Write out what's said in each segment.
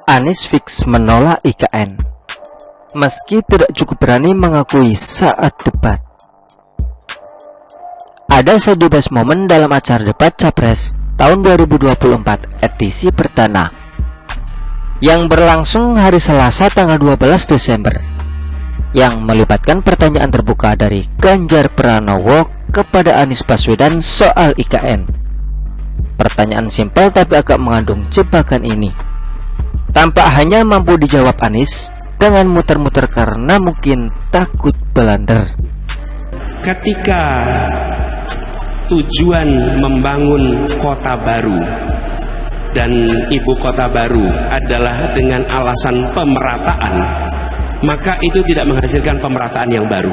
Anies fix menolak IKN meski tidak cukup berani mengakui saat debat. Ada 11 momen dalam acara debat Capres tahun 2024 edisi perdana yang berlangsung hari Selasa tanggal 12 Desember yang melibatkan pertanyaan terbuka dari Ganjar Pranowo kepada Anies Baswedan soal IKN. Pertanyaan simpel tapi agak mengandung jebakan ini tampak hanya mampu dijawab Anies dengan muter-muter karena mungkin takut blunder. Ketika tujuan membangun kota baru dan ibu kota baru adalah dengan alasan pemerataan, maka itu tidak menghasilkan pemerataan yang baru.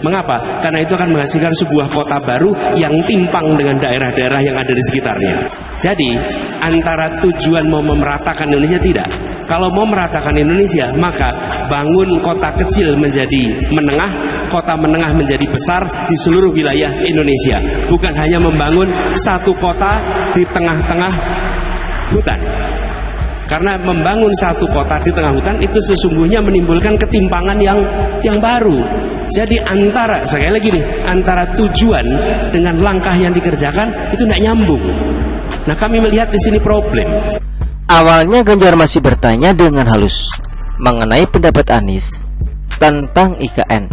Mengapa? Karena itu akan menghasilkan sebuah kota baru yang timpang dengan daerah-daerah yang ada di sekitarnya. Jadi antara tujuan mau memeratakan Indonesia tidak. Kalau mau meratakan Indonesia, maka bangun kota kecil menjadi menengah, kota menengah menjadi besar di seluruh wilayah Indonesia. Bukan hanya membangun satu kota di tengah-tengah hutan. Karena membangun satu kota di tengah hutan itu sesungguhnya menimbulkan ketimpangan yang baru. Jadi sekali lagi nih, antara tujuan dengan langkah yang dikerjakan itu tidak nyambung. Nah, kami melihat di sini problem. Awalnya Ganjar masih bertanya dengan halus mengenai pendapat Anies tentang IKN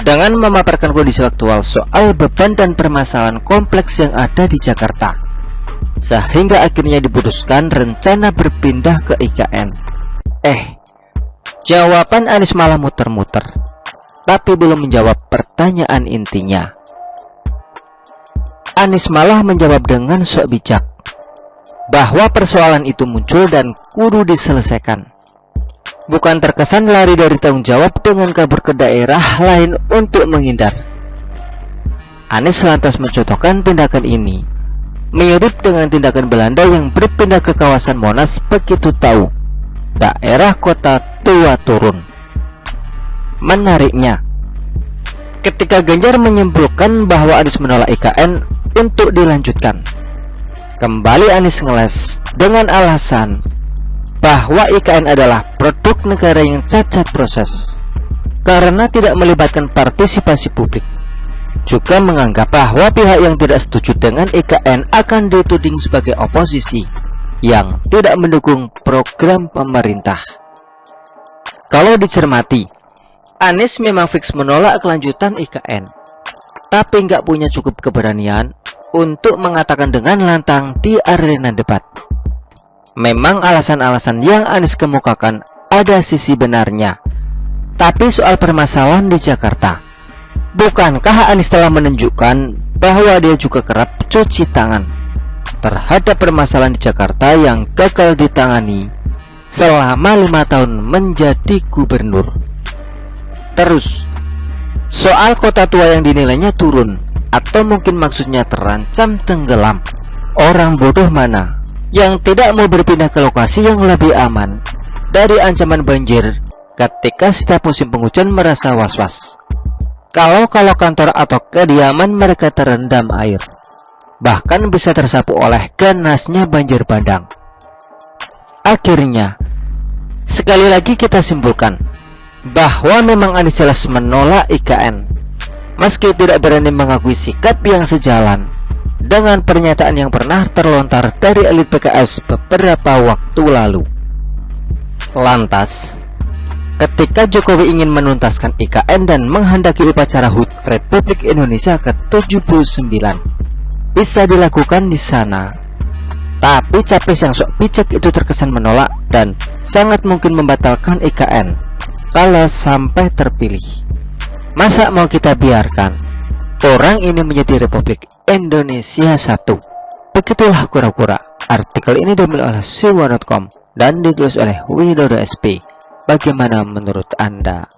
dengan memaparkan kondisi aktual soal beban dan permasalahan kompleks yang ada di Jakarta, sehingga akhirnya diputuskan rencana berpindah ke IKN. Jawaban Anies malah muter-muter, tapi belum menjawab pertanyaan intinya. Anies malah menjawab dengan sok bijak bahwa persoalan itu muncul dan kudu diselesaikan. Bukan terkesan lari dari tanggung jawab dengan kabur ke daerah lain untuk menghindar. Anies lantas mencontohkan tindakan ini mirip dengan tindakan Belanda yang berpindah ke kawasan Monas begitu tahu daerah kota tua turun. Menariknya, ketika Ganjar menyimpulkan bahwa Anies menolak IKN untuk dilanjutkan, kembali Anies ngeles dengan alasan bahwa IKN adalah produk negara yang cacat proses karena tidak melibatkan partisipasi publik. Juga menganggap bahwa pihak yang tidak setuju dengan IKN akan dituding sebagai oposisi yang tidak mendukung program pemerintah. Kalau dicermati, Anies memang fix menolak kelanjutan IKN, tapi nggak punya cukup keberanian untuk mengatakan dengan lantang di arena debat. Memang alasan-alasan yang Anies kemukakan ada sisi benarnya, tapi soal permasalahan di Jakarta, bukankah Anies telah menunjukkan bahwa dia juga kerap cuci tangan terhadap permasalahan di Jakarta yang gagal ditangani selama 5 tahun menjadi gubernur? Terus, soal kota tua yang dinilainya turun, atau mungkin maksudnya terancam tenggelam, orang bodoh mana yang tidak mau berpindah ke lokasi yang lebih aman dari ancaman banjir ketika setiap musim penghujan merasa was-was kalau kantor atau kediaman mereka terendam air, bahkan bisa tersapu oleh ganasnya banjir bandang. Akhirnya, sekali lagi kita simpulkan bahwa memang Anies jelas menolak IKN meski tidak berani mengakui sikap yang sejalan dengan pernyataan yang pernah terlontar dari elit PKS beberapa waktu lalu. Lantas, ketika Jokowi ingin menuntaskan IKN dan menghendaki upacara HUT Republik Indonesia ke-79 bisa dilakukan di sana, tapi capres yang sok bijak itu terkesan menolak dan sangat mungkin membatalkan IKN kalau sampai terpilih. Masa mau kita biarkan orang ini menjadi Republik Indonesia satu? Begitulah kura-kura. Artikel ini diambil oleh siwa.com dan ditulis oleh Widodo SP. Bagaimana menurut Anda?